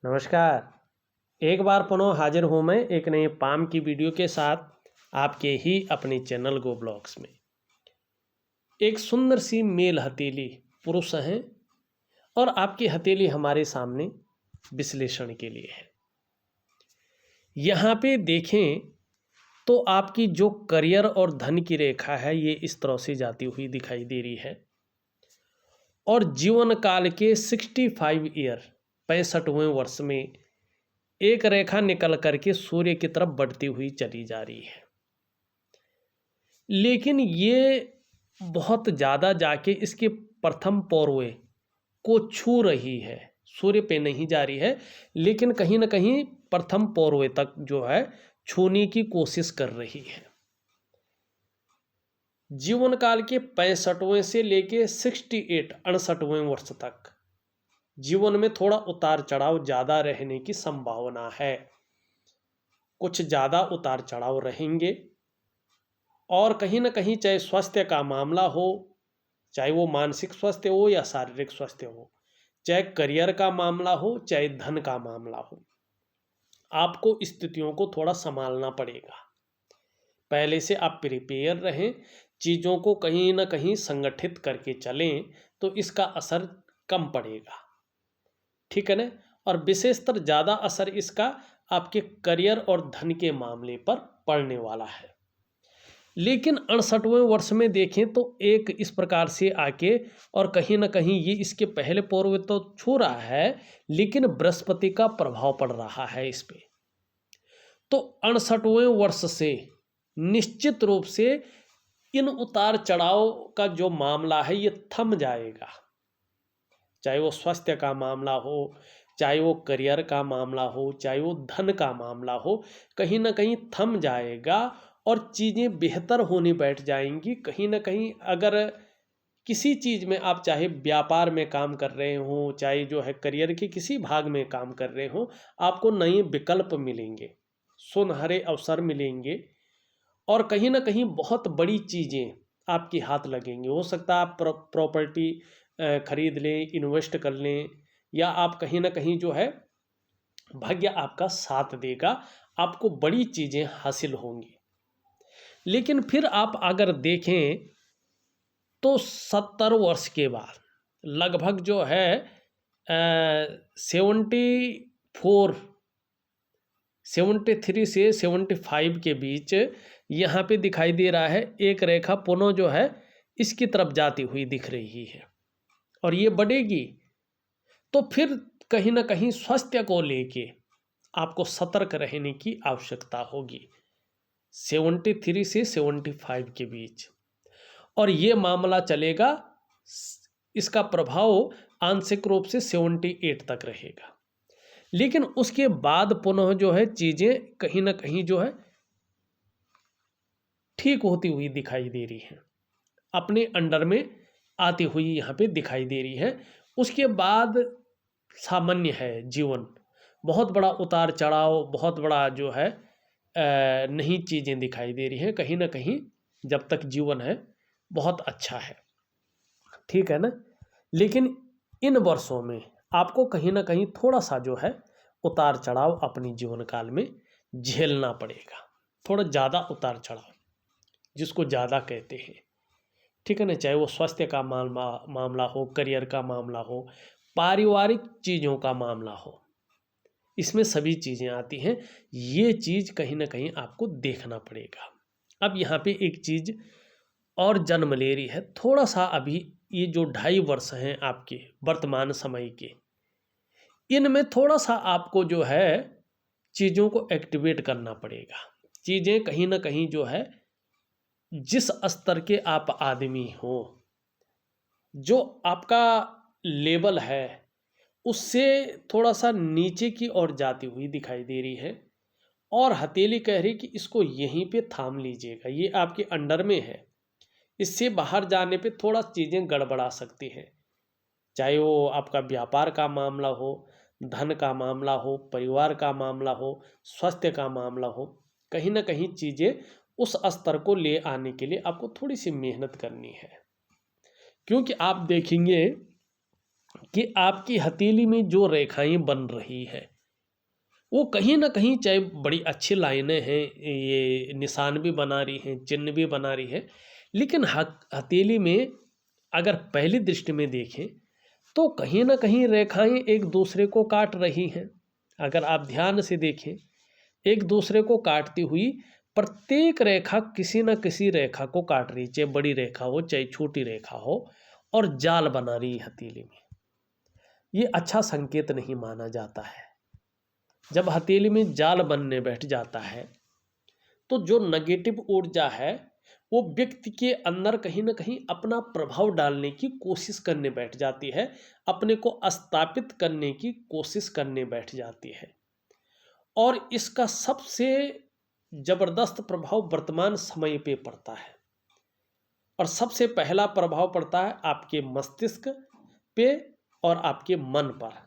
नमस्कार। एक बार पुनः हाजिर हूँ मैं एक नए पाम की वीडियो के साथ आपके ही अपने चैनल गो ब्लॉग्स में। एक सुंदर सी मेल हथेली पुरुष हैं और आपकी हथेली हमारे सामने विश्लेषण के लिए है। यहाँ पे देखें तो आपकी जो करियर और धन की रेखा है ये इस तरह से जाती हुई दिखाई दे रही है और जीवन काल के 65 ईयर 65वें वर्ष में एक रेखा निकल करके सूर्य की तरफ बढ़ती हुई चली जा रही है। लेकिन ये बहुत ज़्यादा जाके इसके प्रथम पौरवे को छू रही है, सूर्य पे नहीं जा रही है लेकिन कहीं ना कहीं प्रथम पौरवे तक जो है छूने की कोशिश कर रही है। जीवन काल के 65वें से लेके 68 वर्ष तक जीवन में थोड़ा उतार चढ़ाव ज़्यादा रहने की संभावना है। कुछ ज़्यादा उतार चढ़ाव रहेंगे और कहीं ना कहीं चाहे स्वास्थ्य का मामला हो, चाहे वो मानसिक स्वास्थ्य हो या शारीरिक स्वास्थ्य हो, चाहे करियर का मामला हो, चाहे धन का मामला हो, आपको स्थितियों को थोड़ा संभालना पड़ेगा। पहले से आप प्रिपेयर रहें, चीज़ों को कहीं ना कहीं संगठित करके चलें तो इसका असर कम पड़ेगा, ठीक है ना। और विशेषतर ज़्यादा असर इसका आपके करियर और धन के मामले पर पड़ने वाला है। लेकिन 68वें वर्ष में देखें तो एक इस प्रकार से आके और कहीं ना कहीं ये इसके पहले पौर्व तो छू रहा है लेकिन बृहस्पति का प्रभाव पड़ रहा है इस पे। तो 68वें वर्ष से निश्चित रूप से इन उतार चढ़ाव का जो मामला है ये थम जाएगा। चाहे वो स्वास्थ्य का मामला हो, चाहे वो करियर का मामला हो, चाहे वो धन का मामला हो, कहीं ना कहीं थम जाएगा और चीज़ें बेहतर होने बैठ जाएंगी। कहीं ना कहीं अगर किसी चीज़ में आप चाहे व्यापार में काम कर रहे हो, चाहे जो है करियर के किसी भाग में काम कर रहे हो, आपको नए विकल्प मिलेंगे, सुनहरे अवसर मिलेंगे और कहीं ना कहीं बहुत बड़ी चीज़ें आपके हाथ लगेंगी। हो सकता है आप प्रॉपर्टी खरीद लें, इन्वेस्ट कर लें, या आप कहीं ना कहीं जो है भाग्य आपका साथ देगा, आपको बड़ी चीज़ें हासिल होंगी। लेकिन फिर आप अगर देखें तो 70 वर्ष के बाद लगभग जो है 73 से 75 के बीच यहाँ पे दिखाई दे रहा है एक रेखा पुनः जो है इसकी तरफ जाती हुई दिख रही है और ये बढ़ेगी। तो फिर कहीं ना कहीं स्वास्थ्य को लेके आपको सतर्क रहने की आवश्यकता होगी 73 से 75 के बीच, और ये मामला चलेगा, इसका प्रभाव आंशिक रूप से 78 तक रहेगा। लेकिन उसके बाद पुनः जो है चीज़ें कहीं ना कहीं जो है ठीक होती हुई दिखाई दे रही हैं, अपने अंडर में आती हुई यहाँ पे दिखाई दे रही है। उसके बाद सामान्य है जीवन, बहुत बड़ा उतार चढ़ाव, बहुत बड़ा जो है नई चीज़ें दिखाई दे रही हैं। कहीं ना कहीं जब तक जीवन है बहुत अच्छा है, ठीक है ना। लेकिन इन वर्षों में आपको कहीं ना कहीं थोड़ा सा जो है उतार चढ़ाव अपनी जीवन काल में झेलना पड़ेगा, थोड़ा ज़्यादा उतार चढ़ाव जिसको ज़्यादा कहते हैं, ठीक है ना। चाहे वो स्वास्थ्य का मामला हो, करियर का मामला हो, पारिवारिक चीज़ों का मामला हो, इसमें सभी चीज़ें आती हैं। ये चीज़ कहीं ना कहीं आपको देखना पड़ेगा। अब यहाँ पे एक चीज़ और जन्म ले रही है, थोड़ा सा अभी ये जो 2.5 वर्ष हैं आपके वर्तमान समय के, इनमें थोड़ा सा आपको जो है चीज़ों को एक्टिवेट करना पड़ेगा। चीज़ें कहीं ना कहीं जो है जिस स्तर के आप आदमी हो, जो आपका लेवल है उससे थोड़ा सा नीचे की ओर जाती हुई दिखाई दे रही है और हथेली कह रही कि इसको यहीं पे थाम लीजिएगा, ये आपके अंडर में है, इससे बाहर जाने पे थोड़ा चीज़ें गड़बड़ा सकती हैं। चाहे वो आपका व्यापार का मामला हो, धन का मामला हो, परिवार का मामला हो, स्वास्थ्य का मामला हो, कहीं ना कहीं चीज़ें उस स्तर को ले आने के लिए आपको थोड़ी सी मेहनत करनी है। क्योंकि आप देखेंगे कि आपकी हथेली में जो रेखाएं बन रही है वो कहीं ना कहीं, चाहे बड़ी अच्छी लाइनें हैं, ये निशान भी बना रही हैं, चिन्ह भी बना रही है, लेकिन हथेली में अगर पहली दृष्टि में देखें तो कहीं ना कहीं रेखाएं एक दूसरे को काट रही हैं। अगर आप ध्यान से देखें, एक दूसरे को काटती हुई प्रत्येक रेखा किसी न किसी रेखा को काट रही, चाहे बड़ी रेखा हो चाहे छोटी रेखा हो, और जाल बना रही है हथेली में। ये अच्छा संकेत नहीं माना जाता है। जब हथेली में जाल बनने बैठ जाता है तो जो नेगेटिव ऊर्जा है वो व्यक्ति के अंदर कहीं ना कहीं अपना प्रभाव डालने की कोशिश करने बैठ जाती है, अपने को स्थापित करने की कोशिश करने बैठ जाती है। और इसका सबसे जबरदस्त प्रभाव वर्तमान समय पे पड़ता है, और सबसे पहला प्रभाव पड़ता है आपके मस्तिष्क पे और आपके मन पर।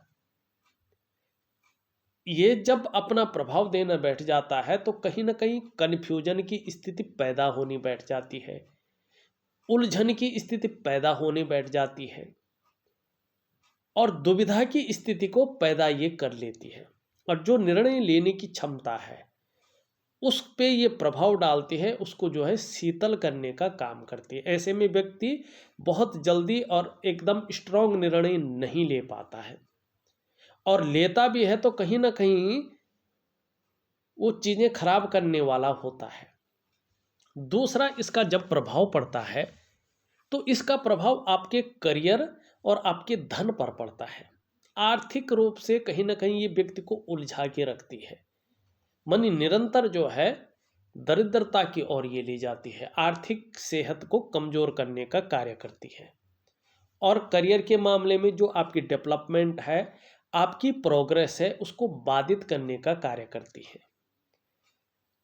ये जब अपना प्रभाव देना बैठ जाता है तो कहीं ना कहीं कन्फ्यूजन की स्थिति पैदा होनी बैठ जाती है, उलझन की स्थिति पैदा होने बैठ जाती है, और दुविधा की स्थिति को पैदा ये कर लेती है। और जो निर्णय लेने की क्षमता है उस पे ये प्रभाव डालती है, उसको जो है शीतल करने का काम करती है। ऐसे में व्यक्ति बहुत जल्दी और एकदम स्ट्रांग निर्णय नहीं ले पाता है, और लेता भी है तो कहीं ना कहीं वो चीज़ें खराब करने वाला होता है। दूसरा, इसका जब प्रभाव पड़ता है तो इसका प्रभाव आपके करियर और आपके धन पर पड़ता है। आर्थिक रूप से कहीं ना कहीं ये व्यक्ति को उलझा के रखती है, मानी निरंतर जो है दरिद्रता की ओर ये ले जाती है, आर्थिक सेहत को कमजोर करने का कार्य करती है। और करियर के मामले में जो आपकी डेवलपमेंट है, आपकी प्रोग्रेस है, उसको बाधित करने का कार्य करती है।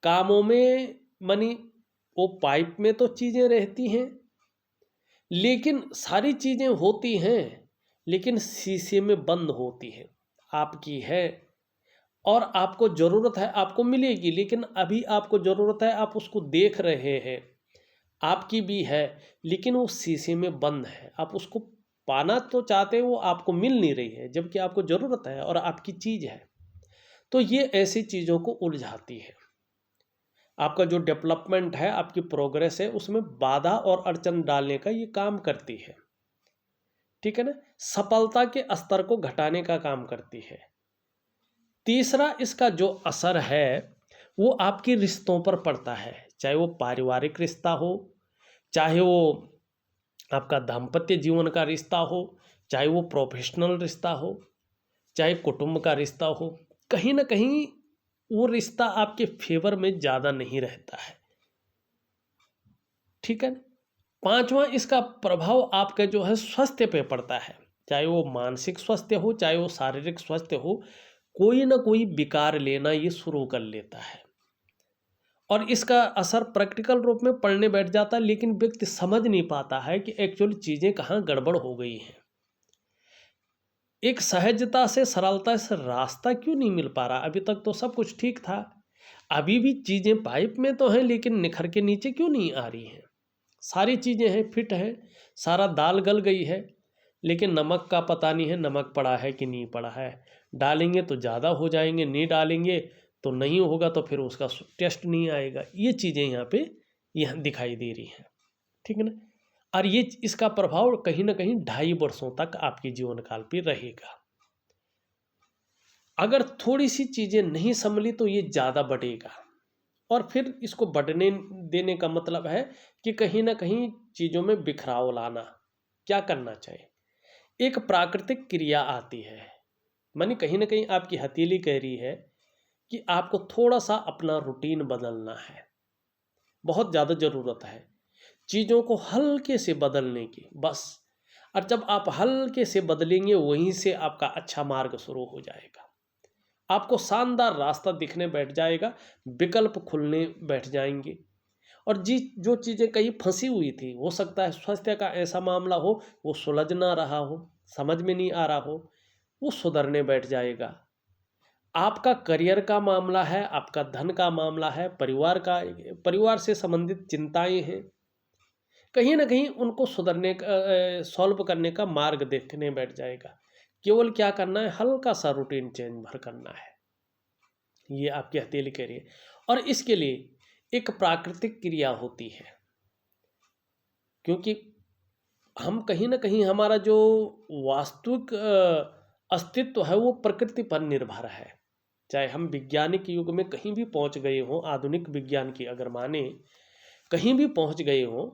कामों में मानी वो पाइप में तो चीज़ें रहती हैं, लेकिन सारी चीज़ें होती हैं लेकिन शीशे में बंद होती हैं। आपकी है और आपको ज़रूरत है, आपको मिलेगी, लेकिन अभी आपको ज़रूरत है, आप उसको देख रहे हैं, आपकी भी है, लेकिन वो शीशे में बंद है। आप उसको पाना तो चाहते हैं, वो आपको मिल नहीं रही है, जबकि आपको ज़रूरत है और आपकी चीज़ है। तो ये ऐसी चीज़ों को उलझाती है। आपका जो डेवलपमेंट है, आपकी प्रोग्रेस है, उसमें बाधा और अड़चन डालने का ये काम करती है। ठीक है ना, सफलता के स्तर को घटाने का काम करती है। तीसरा, इसका जो असर है वो आपके रिश्तों पर पड़ता है, चाहे वो पारिवारिक रिश्ता हो, चाहे वो आपका दाम्पत्य जीवन का रिश्ता हो, चाहे वो प्रोफेशनल रिश्ता हो, चाहे कुटुंब का रिश्ता हो। कहीं ना कहीं वो रिश्ता आपके फेवर में ज़्यादा नहीं रहता है। ठीक है। पांचवा, इसका प्रभाव आपके जो है स्वास्थ्य पे पड़ता है, चाहे वो मानसिक स्वास्थ्य हो चाहे वो शारीरिक स्वास्थ्य हो, कोई ना कोई विकार लेना ये शुरू कर लेता है, और इसका असर प्रैक्टिकल रूप में पड़ने बैठ जाता है। लेकिन व्यक्ति समझ नहीं पाता है कि एक्चुअली चीज़ें कहाँ गड़बड़ हो गई हैं। एक सहजता से, सरलता से रास्ता क्यों नहीं मिल पा रहा? अभी तक तो सब कुछ ठीक था, अभी भी चीज़ें पाइप में तो हैं, लेकिन निखर के नीचे क्यों नहीं आ रही हैं? सारी चीज़ें हैं, फिट है, सारा दाल गल गई है, लेकिन नमक का पता नहीं है, नमक पड़ा है कि नहीं पड़ा है। डालेंगे तो ज़्यादा हो जाएंगे, नहीं डालेंगे तो नहीं होगा, तो फिर उसका टेस्ट नहीं आएगा। ये चीज़ें यहाँ दिखाई दे रही हैं। ठीक है ना। और ये इसका प्रभाव कहीं ना कहीं 2.5 वर्षों तक आपके जीवन काल पे रहेगा। अगर थोड़ी सी चीज़ें नहीं संभली तो ये ज़्यादा बढ़ेगा, और फिर इसको बढ़ने देने का मतलब है कि कहीं ना कहीं चीज़ों में बिखराव लाना। क्या करना चाहिए? एक प्राकृतिक क्रिया आती है, मानी कहीं ना कहीं आपकी हथेली कह रही है कि आपको थोड़ा सा अपना रूटीन बदलना है, बहुत ज़्यादा ज़रूरत है चीज़ों को हल्के से बदलने की, बस। और जब आप हल्के से बदलेंगे, वहीं से आपका अच्छा मार्ग शुरू हो जाएगा, आपको शानदार रास्ता दिखने बैठ जाएगा, विकल्प खुलने बैठ जाएंगे। और जो चीज़ें कहीं फंसी हुई थी, हो सकता है स्वास्थ्य का ऐसा मामला हो वो सुलझ ना रहा हो, समझ में नहीं आ रहा हो, वो सुधरने बैठ जाएगा। आपका करियर का मामला है, आपका धन का मामला है, परिवार से संबंधित चिंताएं हैं, कहीं ना कहीं उनको सुधरने का, सॉल्व करने का मार्ग देखने बैठ जाएगा। केवल क्या करना है, हल्का सा रूटीन चेंज भर करना है, ये आपकी हथेली कह रही है। और इसके लिए एक प्राकृतिक क्रिया होती है, क्योंकि हम कहीं ना कहीं हमारा जो वास्तविक अस्तित्व है वो प्रकृति पर निर्भर है। चाहे हम वैज्ञानिक युग में कहीं भी पहुंच गए हों, आधुनिक विज्ञान की अगर माने कहीं भी पहुंच गए हों,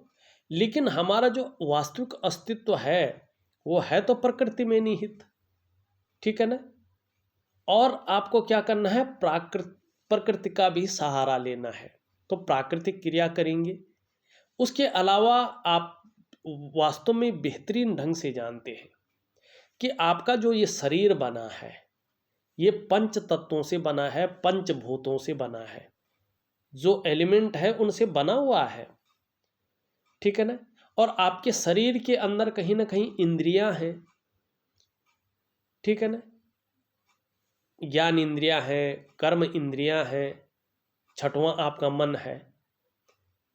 लेकिन हमारा जो वास्तविक अस्तित्व है वो है तो प्रकृति में निहित, ठीक है ना। और आपको क्या करना है, प्रकृति का भी सहारा लेना है, तो प्राकृतिक क्रिया करेंगे। उसके अलावा आप वास्तव में बेहतरीन ढंग से जानते हैं कि आपका जो ये शरीर बना है ये पंच तत्वों से बना है, पंचभूतों से बना है, जो एलिमेंट है उनसे बना हुआ है, ठीक है ना। और आपके शरीर के अंदर कहीं ना कहीं इंद्रियां हैं, ठीक है ना, ज्ञान इंद्रियां हैं, कर्म इंद्रियां हैं, छठवां आपका मन है,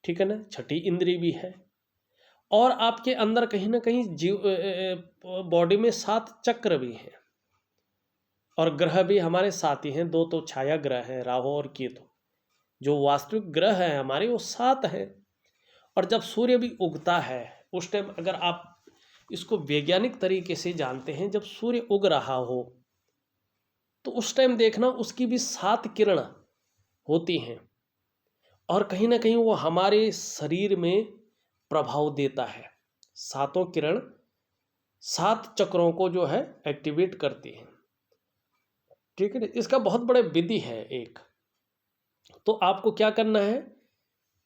ठीक है ना, छठी इंद्री भी है। और आपके अंदर कहीं ना कहीं जीव बॉडी में 7 चक्र भी हैं, और ग्रह भी हमारे साथ ही हैं। 2 तो छाया ग्रह हैं, राहु और केतु। जो वास्तविक ग्रह हैं हमारे वो 7 हैं। और जब सूर्य भी उगता है उस टाइम, अगर आप इसको वैज्ञानिक तरीके से जानते हैं, जब सूर्य उग रहा हो तो उस टाइम देखना उसकी भी 7 किरण होती हैं, और कहीं ना कहीं वो हमारे शरीर में प्रभाव देता है। 7 किरण 7 चक्रों को जो है एक्टिवेट करती हैं, ठीक है। इसका बहुत बड़ा विधि है एक। तो आपको क्या करना है,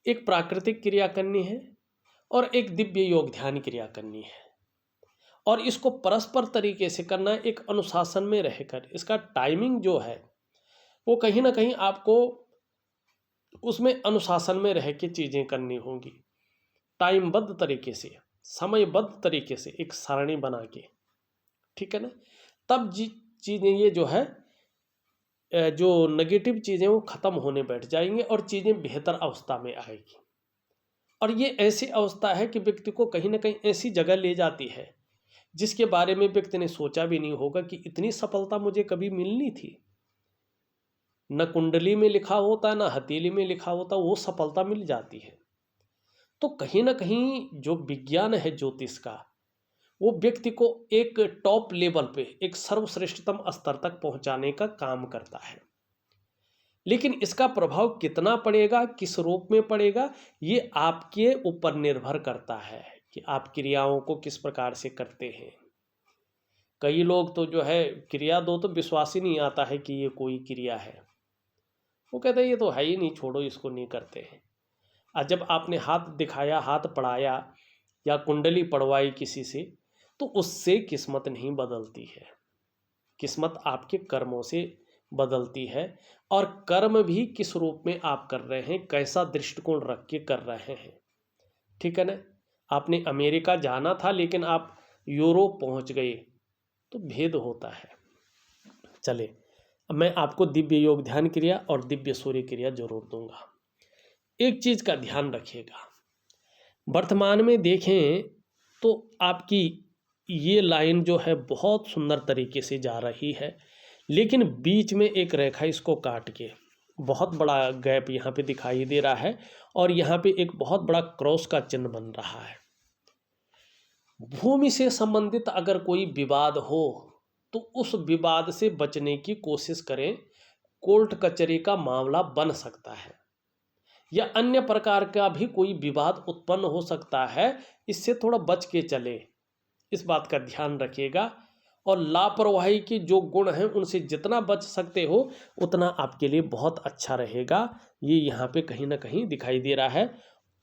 एक प्राकृतिक क्रिया करनी है और एक दिव्य योग ध्यान क्रिया करनी है, और इसको परस्पर तरीके से करना है, एक अनुशासन में रहकर। इसका टाइमिंग जो है वो कहीं ना कहीं आपको उसमें अनुशासन में रह के चीज़ें करनी होंगी, टाइमबद्ध तरीके से, समयबद्ध तरीके से, एक सारणी बना के, ठीक है ना। तब चीज़ें ये जो है, जो नेगेटिव चीज़ें वो ख़त्म होने बैठ जाएंगी और चीज़ें बेहतर अवस्था में आएगी। और ये ऐसी अवस्था है कि व्यक्ति को कहीं ना कहीं ऐसी जगह ले जाती है जिसके बारे में व्यक्ति ने सोचा भी नहीं होगा कि इतनी सफलता मुझे कभी मिलनी थी। न कुंडली में लिखा होता, न हथेली में लिखा होता, वो सफलता मिल जाती है। तो कहीं ना कहीं जो विज्ञान है ज्योतिष का, वो व्यक्ति को एक टॉप लेवल पे, एक सर्वश्रेष्ठतम स्तर तक पहुंचाने का काम करता है। लेकिन इसका प्रभाव कितना पड़ेगा, किस रूप में पड़ेगा, ये आपके ऊपर निर्भर करता है कि आप क्रियाओं को किस प्रकार से करते हैं। कई लोग तो जो है क्रिया दो तो विश्वास ही नहीं आता है कि ये कोई क्रिया है, वो कहते हैं ये तो है ही नहीं, छोड़ो इसको नहीं करते हैं। और जब आपने हाथ दिखाया, हाथ पढ़ाया या कुंडली पढ़वाई किसी से, तो उससे किस्मत नहीं बदलती है। किस्मत आपके कर्मों से बदलती है, और कर्म भी किस रूप में आप कर रहे हैं, कैसा दृष्टिकोण रख के कर रहे हैं, ठीक है ना। आपने अमेरिका जाना था लेकिन आप यूरोप पहुंच गए, तो भेद होता है। चले, अब मैं आपको दिव्य योग ध्यान क्रिया और दिव्य सूर्य क्रिया जरूर दूंगा। एक चीज का ध्यान रखिएगा, वर्तमान में देखें तो आपकी ये लाइन जो है बहुत सुंदर तरीके से जा रही है, लेकिन बीच में एक रेखा इसको काट के बहुत बड़ा गैप यहाँ पे दिखाई दे रहा है, और यहाँ पे एक बहुत बड़ा क्रॉस का चिन्ह बन रहा है। भूमि से संबंधित अगर कोई विवाद हो तो उस विवाद से बचने की कोशिश करें। कोर्ट कचहरी का मामला बन सकता है, या अन्य प्रकार का भी कोई विवाद उत्पन्न हो सकता है, इससे थोड़ा बच के चले, इस बात का ध्यान रखिएगा। और लापरवाही के जो गुण हैं उनसे जितना बच सकते हो उतना आपके लिए बहुत अच्छा रहेगा, ये यहाँ पे कहीं ना कहीं दिखाई दे रहा है।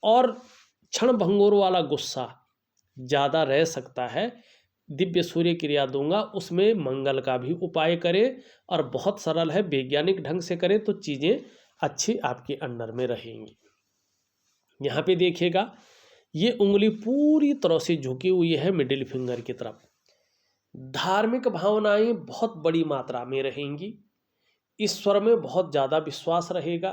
और क्षण भंगुर वाला गुस्सा ज़्यादा रह सकता है। दिव्य सूर्य क्रिया दूंगा, उसमें मंगल का भी उपाय करें, और बहुत सरल है, वैज्ञानिक ढंग से करें तो चीज़ें अच्छी आपके अंडर में रहेंगी। यहाँ पे देखिएगा, ये उंगली पूरी तरह से झुकी हुई है मिडिल फिंगर की तरफ। धार्मिक भावनाएं बहुत बड़ी मात्रा में रहेंगी, ईश्वर में बहुत ज़्यादा विश्वास रहेगा,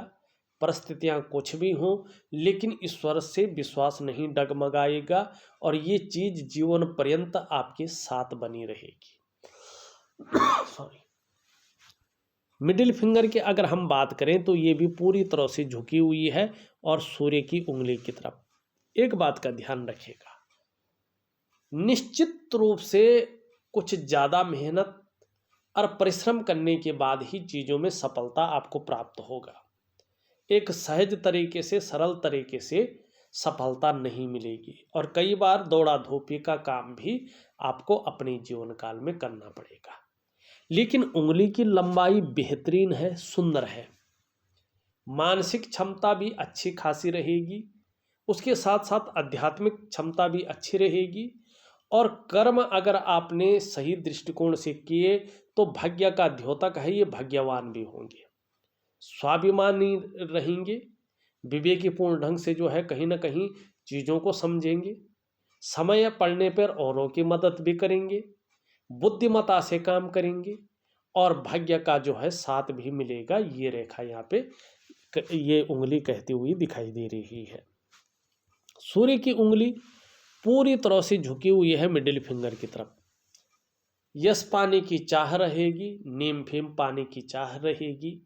परिस्थितियां कुछ भी हों, लेकिन ईश्वर से विश्वास नहीं डगमगाएगा और ये चीज जीवन पर्यंत आपके साथ बनी रहेगी। सॉरी। मिडिल फिंगर की अगर हम बात करें तो ये भी पूरी तरह से झुकी हुई है और सूर्य की उंगली की तरफ। एक बात का ध्यान रखिएगा, निश्चित रूप से कुछ ज़्यादा मेहनत और परिश्रम करने के बाद ही चीज़ों में सफलता आपको प्राप्त होगा। एक सहज तरीके से, सरल तरीके से सफलता नहीं मिलेगी और कई बार दौड़ा धूपी का काम भी आपको अपने जीवन काल में करना पड़ेगा। लेकिन उंगली की लंबाई बेहतरीन है, सुंदर है, मानसिक क्षमता भी अच्छी खासी रहेगी, उसके साथ साथ आध्यात्मिक क्षमता भी अच्छी रहेगी और कर्म अगर आपने सही दृष्टिकोण से किए तो भाग्य का द्योतक है, ये भाग्यवान भी होंगे, स्वाभिमानी रहेंगे, विवेकीपूर्ण ढंग से जो है कहीं ना कहीं चीज़ों को समझेंगे, समय पड़ने पर औरों की मदद भी करेंगे, बुद्धिमत्ता से काम करेंगे और भाग्य का जो है साथ भी मिलेगा। ये रेखा यहाँ पे ये उंगली कहती हुई दिखाई दे रही है। सूर्य की उंगली पूरी तरह से झुकी हुई है मिडिल फिंगर की तरफ। यश पाने की चाह रहेगी, नेम फेम पाने की चाह रहेगी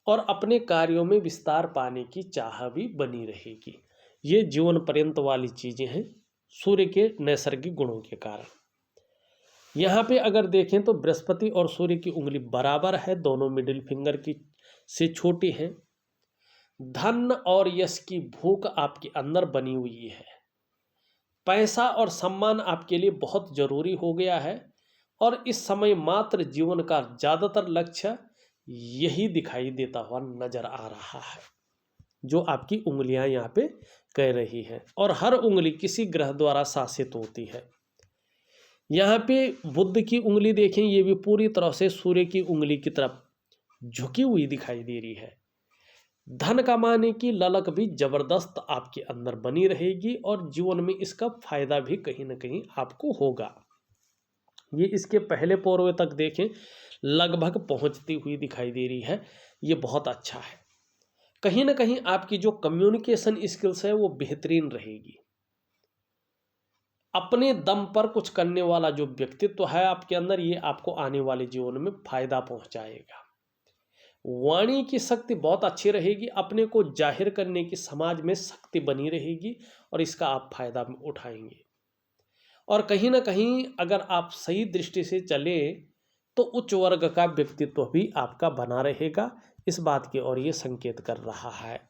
और अपने कार्यों में विस्तार पाने की चाह भी बनी रहेगी। ये जीवन पर्यंत वाली चीज़ें हैं सूर्य के नैसर्गिक गुणों के कारण। यहाँ पे अगर देखें तो बृहस्पति और सूर्य की उंगली बराबर है, दोनों मिडिल फिंगर की से छोटी हैं। धन और यश की भूख आपके अंदर बनी हुई है, पैसा और सम्मान आपके लिए बहुत जरूरी हो गया है और इस समय मात्र जीवन का ज़्यादातर लक्ष्य यही दिखाई देता हुआ नजर आ रहा है जो आपकी उंगलियां यहाँ पे कह रही हैं। और हर उंगली किसी ग्रह द्वारा शासित होती है। यहाँ पे बुध की उंगली देखें, ये भी पूरी तरह से सूर्य की उंगली की तरफ झुकी हुई दिखाई दे रही है। धन कमाने की ललक भी जबरदस्त आपके अंदर बनी रहेगी और जीवन में इसका फायदा भी कहीं ना कहीं आपको होगा। ये इसके पहले पोरवे तक देखें लगभग पहुंचती हुई दिखाई दे रही है, ये बहुत अच्छा है। कहीं ना कहीं आपकी जो कम्युनिकेशन स्किल्स है वो बेहतरीन रहेगी। अपने दम पर कुछ करने वाला जो व्यक्तित्व है आपके अंदर, ये आपको आने वाले जीवन में फायदा पहुंचाएगा। वाणी की शक्ति बहुत अच्छी रहेगी, अपने को जाहिर करने की समाज में शक्ति बनी रहेगी और इसका आप फायदा उठाएंगे। और कहीं ना कहीं अगर आप सही दृष्टि से चले तो उच्च वर्ग का व्यक्तित्व भी आपका बना रहेगा, इस बात की ओर ये संकेत कर रहा है।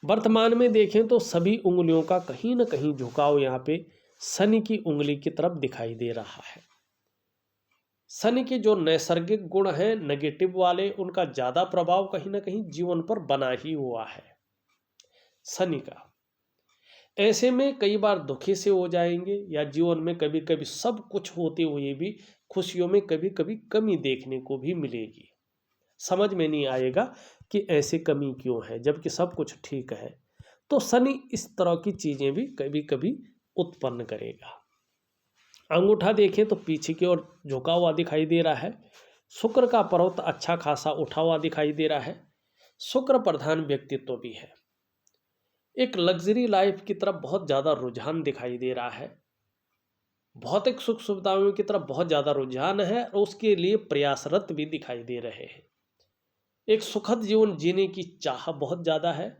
वर्तमान में देखें तो सभी उंगलियों का कहीं ना कहीं झुकाव यहाँ पे शनि की उंगली की तरफ दिखाई दे रहा है। शनि के जो नैसर्गिक गुण हैं नेगेटिव वाले, उनका ज़्यादा प्रभाव कहीं ना कहीं जीवन पर बना ही हुआ है शनि का। ऐसे में कई बार दुखी से हो जाएंगे या जीवन में कभी कभी सब कुछ होते हुए भी खुशियों में कभी कभी कमी देखने को भी मिलेगी। समझ में नहीं आएगा कि ऐसे कमी क्यों है जबकि सब कुछ ठीक है। तो शनि इस तरह की चीज़ें भी कभी कभी उत्पन्न करेगा। अंगूठा देखें तो पीछे की ओर झुका हुआ दिखाई दे रहा है। शुक्र का पर्वत अच्छा खासा उठा हुआ दिखाई दे रहा है। शुक्र प्रधान व्यक्तित्व भी है। एक लग्जरी लाइफ की तरफ बहुत ज़्यादा रुझान दिखाई दे रहा है। भौतिक सुख सुविधाओं की तरफ बहुत ज़्यादा रुझान है और उसके लिए प्रयासरत भी दिखाई दे रहे हैं। एक सुखद जीवन जीने की चाह बहुत ज़्यादा है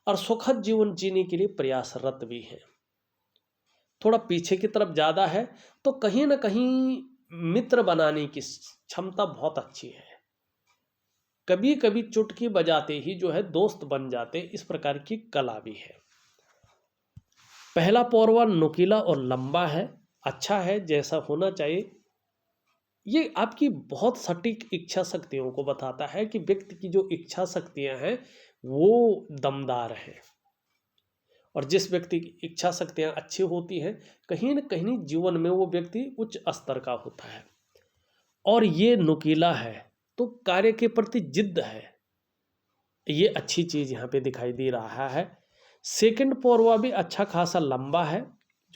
और सुखद जीवन जीने के लिए प्रयासरत भी है। थोड़ा पीछे की तरफ ज़्यादा है तो कहीं ना कहीं मित्र बनाने की क्षमता बहुत अच्छी है। कभी कभी चुटकी बजाते ही जो है दोस्त बन जाते, इस प्रकार की कला भी है। पहला पौरवा नुकीला और लंबा है, अच्छा है जैसा होना चाहिए। ये आपकी बहुत सटीक इच्छा शक्तियों को बताता है कि व्यक्ति की जो इच्छा शक्तियां हैं वो दमदार हैं और जिस व्यक्ति की इच्छा शक्तियां अच्छी होती हैं कहीं न कहीं जीवन में वो व्यक्ति उच्च स्तर का होता है। और ये नुकीला है तो कार्य के प्रति जिद्द है, ये अच्छी चीज़ यहाँ पे दिखाई दे रहा है। सेकंड पौरवा भी अच्छा खासा लंबा है,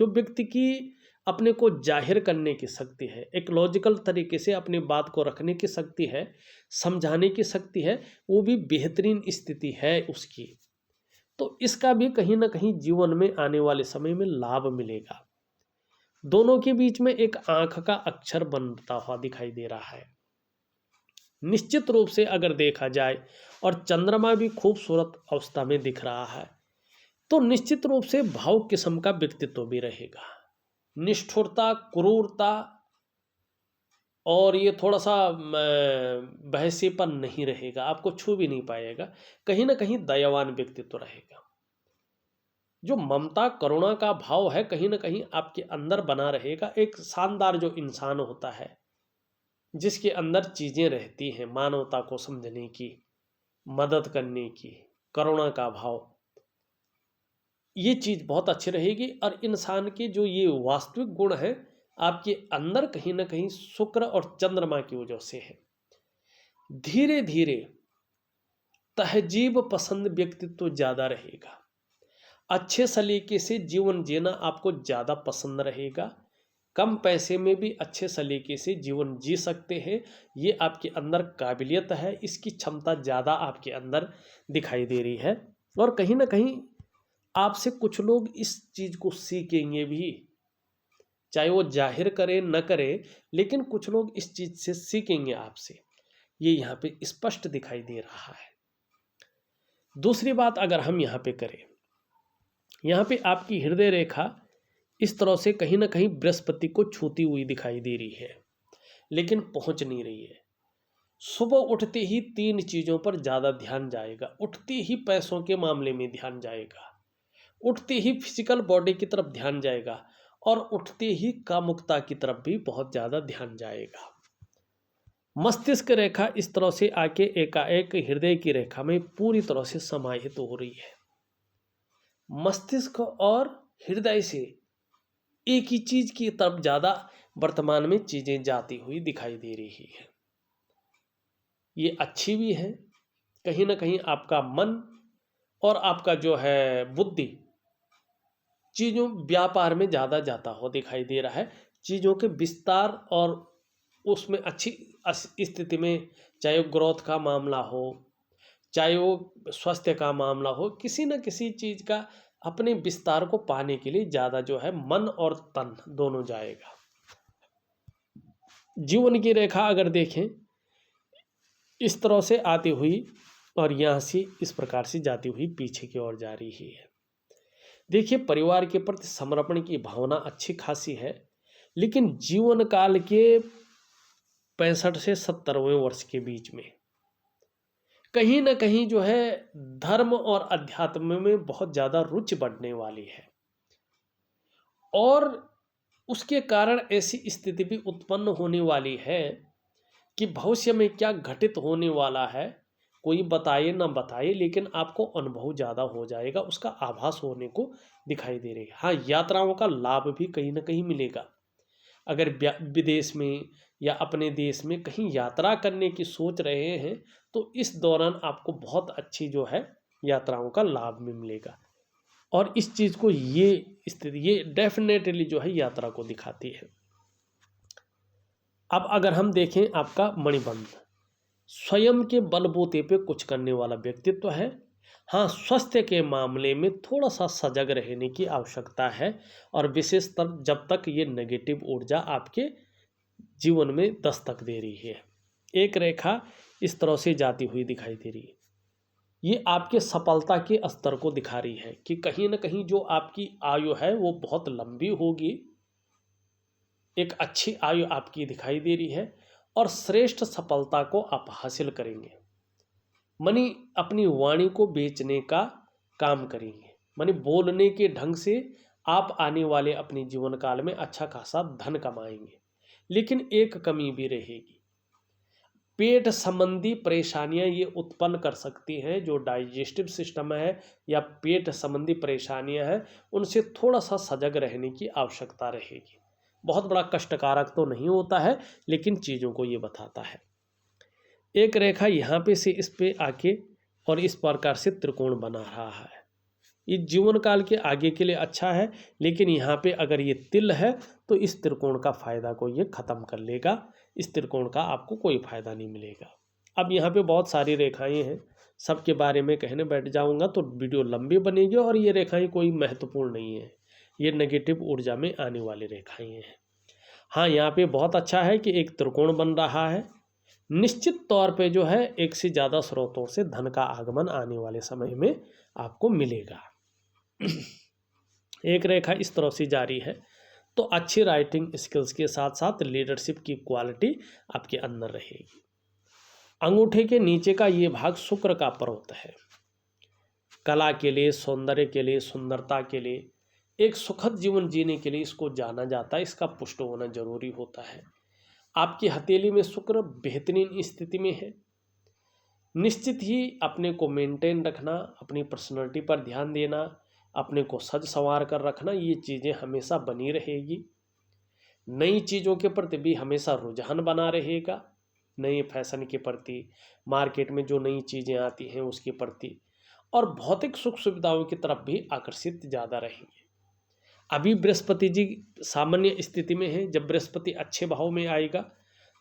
जो व्यक्ति की अपने को जाहिर करने की शक्ति है, एक लॉजिकल तरीके से अपनी बात को रखने की शक्ति है, समझाने की शक्ति है, वो भी बेहतरीन स्थिति है उसकी। तो इसका भी कहीं ना कहीं जीवन में आने वाले समय में लाभ मिलेगा। दोनों के बीच में एक आंख का अक्षर बनता हुआ दिखाई दे रहा है। निश्चित रूप से अगर देखा जाए और चंद्रमा भी खूबसूरत अवस्था में दिख रहा है, तो निश्चित रूप से भावुक किस्म का व्यक्तित्व भी रहेगा। निष्ठुरता, क्रूरता और ये थोड़ा सा बहसीपन नहीं रहेगा, आपको छू भी नहीं पाएगा। कहीं ना कहीं दयावान व्यक्तित्व रहेगा। जो ममता करुणा का भाव है कहीं ना कहीं आपके अंदर बना रहेगा। एक शानदार जो इंसान होता है, जिसके अंदर चीजें रहती हैं मानवता को समझने की, मदद करने की, करुणा का भाव, ये चीज बहुत अच्छी रहेगी। और इंसान के जो ये वास्तविक गुण है आपके अंदर कहीं ना कहीं शुक्र और चंद्रमा की वजह से है। धीरे धीरे तहजीब पसंद व्यक्तित्व ज्यादा रहेगा। अच्छे सलीके से जीवन जीना आपको ज़्यादा पसंद रहेगा। कम पैसे में भी अच्छे सलीके से जीवन जी सकते हैं, ये आपके अंदर काबिलियत है, इसकी क्षमता ज़्यादा आपके अंदर दिखाई दे रही है। और कहीं ना कहीं आपसे कुछ लोग इस चीज़ को सीखेंगे भी, चाहे वो जाहिर करें न करें, लेकिन कुछ लोग इस चीज़ से सीखेंगे आपसे, ये यहाँ पे स्पष्ट दिखाई दे रहा है। दूसरी बात अगर हम यहाँ पे करें, यहाँ पे आपकी हृदय रेखा इस तरह से कहीं ना कहीं बृहस्पति को छूती हुई दिखाई दे रही है, लेकिन पहुंच नहीं रही है। सुबह उठते ही 3 चीज़ों पर ज़्यादा ध्यान जाएगा। उठते ही पैसों के मामले में ध्यान जाएगा, उठते ही फिजिकल बॉडी की तरफ ध्यान जाएगा, और उठते ही कामुकता की तरफ भी बहुत ज़्यादा ध्यान जाएगा। मस्तिष्क रेखा इस तरह से आके एकाएक हृदय की रेखा में पूरी तरह से समाहित हो रही है। मस्तिष्क और हृदय से एक ही चीज की तरफ ज्यादा वर्तमान में चीजें जाती हुई दिखाई दे रही है। ये अच्छी भी है। कहीं ना कहीं आपका मन और आपका जो है बुद्धि चीजों व्यापार में ज्यादा जाता हो दिखाई दे रहा है। चीजों के विस्तार और उसमें अच्छी स्थिति में, चाहे वो ग्रोथ का मामला हो, चाहे वो स्वास्थ्य का मामला हो, किसी न किसी चीज का अपने विस्तार को पाने के लिए ज्यादा जो है मन और तन दोनों जाएगा। जीवन की रेखा अगर देखें इस तरह से आती हुई और यहाँ से इस प्रकार से जाती हुई पीछे की ओर जा रही है। देखिए, परिवार के प्रति समर्पण की भावना अच्छी खासी है, लेकिन जीवन काल के 65 से 70वें वर्ष के बीच में कहीं ना कहीं जो है धर्म और अध्यात्म में बहुत ज़्यादा रुचि बढ़ने वाली है, और उसके कारण ऐसी स्थिति भी उत्पन्न होने वाली है कि भविष्य में क्या घटित होने वाला है कोई बताए ना बताए, लेकिन आपको अनुभव ज़्यादा हो जाएगा, उसका आभास होने को दिखाई दे रही है। हाँ, यात्राओं का लाभ भी कहीं ना कहीं मिलेगा। अगर विदेश में या अपने देश में कहीं यात्रा करने की सोच रहे हैं तो इस दौरान आपको बहुत अच्छी जो है यात्राओं का लाभ भी मिलेगा, और इस चीज़ को ये स्थिति ये डेफिनेटली जो है यात्रा को दिखाती है। अब अगर हम देखें आपका मणिबंध, स्वयं के बलबूते पे कुछ करने वाला व्यक्तित्व है। हाँ, स्वास्थ्य के मामले में थोड़ा सा सजग रहने की आवश्यकता है, और विशेषतर जब तक ये नेगेटिव ऊर्जा आपके जीवन में दस्तक दे रही है। एक रेखा इस तरह से जाती हुई दिखाई दे रही है। ये आपके सफलता के स्तर को दिखा रही है कि कहीं ना कहीं जो आपकी आयु है वो बहुत लंबी होगी, एक अच्छी आयु आपकी दिखाई दे रही है, और श्रेष्ठ सफलता को आप हासिल करेंगे। मानी अपनी वाणी को बेचने का काम करेंगे, मानी बोलने के ढंग से आप आने वाले अपने जीवन काल में अच्छा खासा धन कमाएंगे। लेकिन एक कमी भी रहेगी, पेट संबंधी परेशानियां ये उत्पन्न कर सकती हैं। जो डाइजेस्टिव सिस्टम है या पेट संबंधी परेशानियां हैं, उनसे थोड़ा सा सजग रहने की आवश्यकता रहेगी। बहुत बड़ा कष्टकारक तो नहीं होता है, लेकिन चीज़ों को ये बताता है। एक रेखा यहाँ पे से इस पे आके और इस प्रकार से त्रिकोण बना रहा है। ये जीवन काल के आगे के लिए अच्छा है, लेकिन यहाँ पे अगर ये तिल है तो इस त्रिकोण का फायदा को ये खत्म कर लेगा, इस त्रिकोण का आपको कोई फायदा नहीं मिलेगा। अब यहाँ पे बहुत सारी रेखाएं हैं, सबके बारे में कहने बैठ जाऊंगा तो वीडियो लंबी बनेगी, और ये रेखाएं कोई महत्वपूर्ण नहीं है, ये नेगेटिव ऊर्जा में आने वाली रेखाएं हैं। हाँ, यहाँ पे बहुत अच्छा है कि एक त्रिकोण बन रहा है, निश्चित तौर पे जो है एक से ज़्यादा स्रोतों से धन का आगमन आने वाले समय में आपको मिलेगा। एक रेखा इस तरह से जारी है तो अच्छी राइटिंग स्किल्स के साथ साथ लीडरशिप की क्वालिटी आपके अंदर रहेगी। अंगूठे के नीचे का ये भाग शुक्र का पर्वत है, कला के लिए, सौंदर्य के लिए, सुंदरता के लिए, एक सुखद जीवन जीने के लिए इसको जाना जाता है, इसका पुष्ट होना जरूरी होता है। आपकी हथेली में शुक्र बेहतरीन स्थिति में है। निश्चित ही अपने को मेंटेन रखना, अपनी पर्सनैलिटी पर ध्यान देना, अपने को सज संवार कर रखना, ये चीज़ें हमेशा बनी रहेगी। नई चीज़ों के प्रति भी हमेशा रुझान बना रहेगा, नए फैशन के प्रति, मार्केट में जो नई चीज़ें आती हैं उसके प्रति, और भौतिक सुख सुविधाओं की तरफ भी आकर्षित ज़्यादा रहेंगे। अभी बृहस्पति जी सामान्य स्थिति में है, जब बृहस्पति अच्छे भाव में आएगा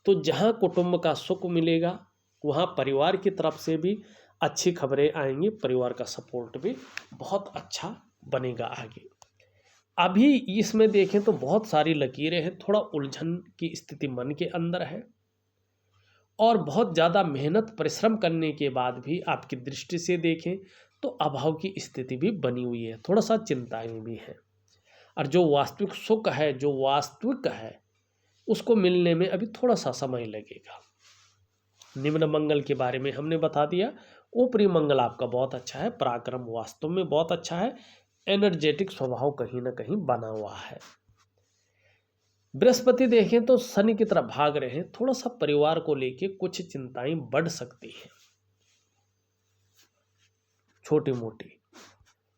तो जहाँ कुटुंब का सुख मिलेगा वहाँ परिवार की तरफ से भी अच्छी खबरें आएंगी, परिवार का सपोर्ट भी बहुत अच्छा बनेगा आगे। अभी इसमें देखें तो बहुत सारी लकीरें हैं, थोड़ा उलझन की स्थिति मन के अंदर है, और बहुत ज़्यादा मेहनत परिश्रम करने के बाद भी आपकी दृष्टि से देखें तो अभाव की स्थिति भी बनी हुई है, थोड़ा सा चिंताएं भी हैं, और जो वास्तविक सुख है, जो वास्तविक है, उसको मिलने में अभी थोड़ा सा समय लगेगा। निम्न मंगल के बारे में हमने बता दिया। ऊपरी मंगल आपका बहुत अच्छा है, पराक्रम वास्तव में बहुत अच्छा है, एनर्जेटिक स्वभाव कहीं ना कहीं बना हुआ है। बृहस्पति देखें तो शनि की तरफ भाग रहे हैं, थोड़ा सा परिवार को लेके कुछ चिंताएं बढ़ सकती हैं छोटी मोटी,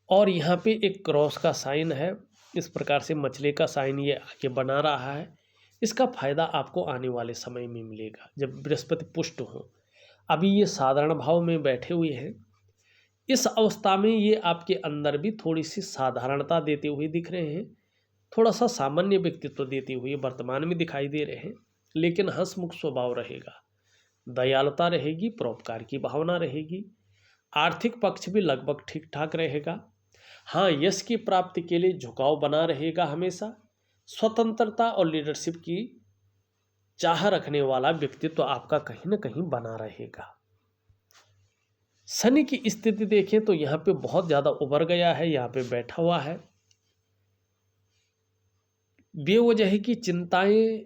और यहाँ पे एक क्रॉस का साइन है, इस प्रकार से मछली का साइन ये आगे बना रहा है। इसका फायदा आपको आने वाले समय में मिलेगा जब बृहस्पति पुष्ट हो। अभी ये साधारण भाव में बैठे हुए हैं, इस अवस्था में ये आपके अंदर भी थोड़ी सी साधारणता देते हुए दिख रहे हैं, थोड़ा सा सामान्य व्यक्तित्व देते हुए वर्तमान में दिखाई दे रहे हैं, लेकिन हंसमुख स्वभाव रहेगा, दयालुता रहेगी, परोपकार की भावना रहेगी, आर्थिक पक्ष भी लगभग ठीक ठाक रहेगा। हाँ, यश की प्राप्ति के लिए झुकाव बना रहेगा हमेशा, स्वतंत्रता और लीडरशिप की चाह रखने वाला व्यक्तित्व आपका कहीं ना कहीं बना रहेगा। शनि की स्थिति देखें तो यहाँ पे बहुत ज़्यादा उभर गया है, यहाँ पे बैठा हुआ है, बेवजह की चिंताएं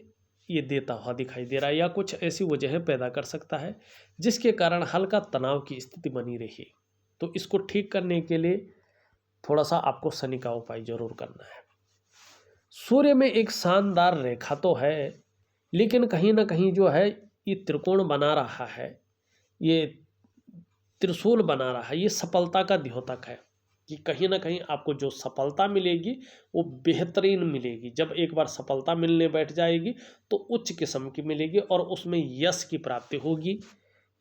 ये देता हुआ दिखाई दे रहा है, या कुछ ऐसी वजहें पैदा कर सकता है जिसके कारण हल्का तनाव की स्थिति बनी रही। तो इसको ठीक करने के लिए थोड़ा सा आपको शनि का उपाय जरूर करना है। सूर्य में एक शानदार रेखा तो है, लेकिन कहीं ना कहीं जो है ये त्रिकोण बना रहा है, ये त्रिशूल बना रहा है, ये सफलता का द्योतक है कि कहीं ना कहीं आपको जो सफलता मिलेगी वो बेहतरीन मिलेगी। जब एक बार सफलता मिलने बैठ जाएगी तो उच्च किस्म की मिलेगी और उसमें यश की प्राप्ति होगी।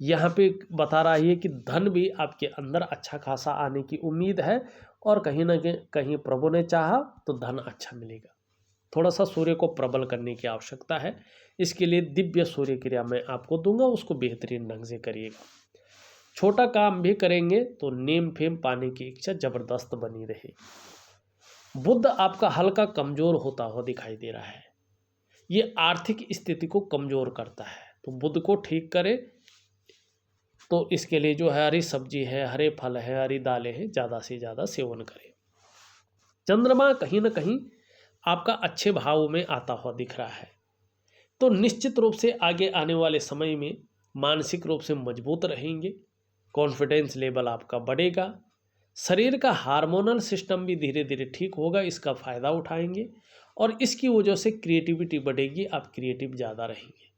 यहाँ पे बता रहा है कि धन भी आपके अंदर अच्छा खासा आने की उम्मीद है, और कहीं ना कहीं प्रभु ने चाहा तो धन अच्छा मिलेगा। थोड़ा सा सूर्य को प्रबल करने की आवश्यकता है, इसके लिए दिव्य सूर्य क्रिया मैं आपको दूंगा, उसको बेहतरीन ढंग से करिएगा। छोटा काम भी करेंगे तो नेम फेम पाने की इच्छा जबरदस्त बनी रहे। बुध आपका हल्का कमजोर होता हुआ दिखाई दे रहा है, ये आर्थिक स्थिति को कमजोर करता है, तो बुध को ठीक करे तो इसके लिए जो है हरी सब्जी है, हरे फल है, हरी दालें हैं, ज़्यादा से ज़्यादा सेवन करें। चंद्रमा कहीं ना कहीं आपका अच्छे भाव में आता हुआ दिख रहा है, तो निश्चित रूप से आगे आने वाले समय में मानसिक रूप से मजबूत रहेंगे, कॉन्फिडेंस लेवल आपका बढ़ेगा, शरीर का हार्मोनल सिस्टम भी धीरे धीरे ठीक होगा, इसका फ़ायदा उठाएंगे और इसकी वजह से क्रिएटिविटी बढ़ेगी, आप क्रिएटिव ज़्यादा रहेंगे।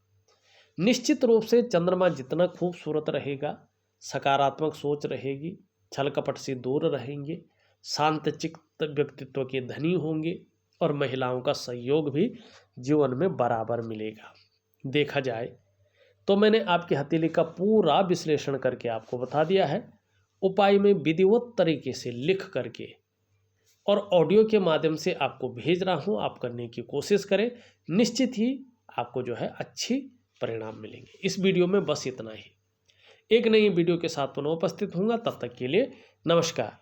निश्चित रूप से चंद्रमा जितना खूबसूरत रहेगा, सकारात्मक सोच रहेगी, छल कपट से दूर रहेंगे, शांत चित्त व्यक्तित्व के धनी होंगे और महिलाओं का सहयोग भी जीवन में बराबर मिलेगा। देखा जाए तो मैंने आपकी हथेली का पूरा विश्लेषण करके आपको बता दिया है। उपाय मैं विधिवत तरीके से लिख करके और ऑडियो के माध्यम से आपको भेज रहा हूँ। आप करने की कोशिश करें, निश्चित ही आपको जो है अच्छी परिणाम मिलेंगे। इस वीडियो में बस इतना ही। एक नई वीडियो के साथ पुनः उपस्थित होऊंगा, तब तक के लिए नमस्कार।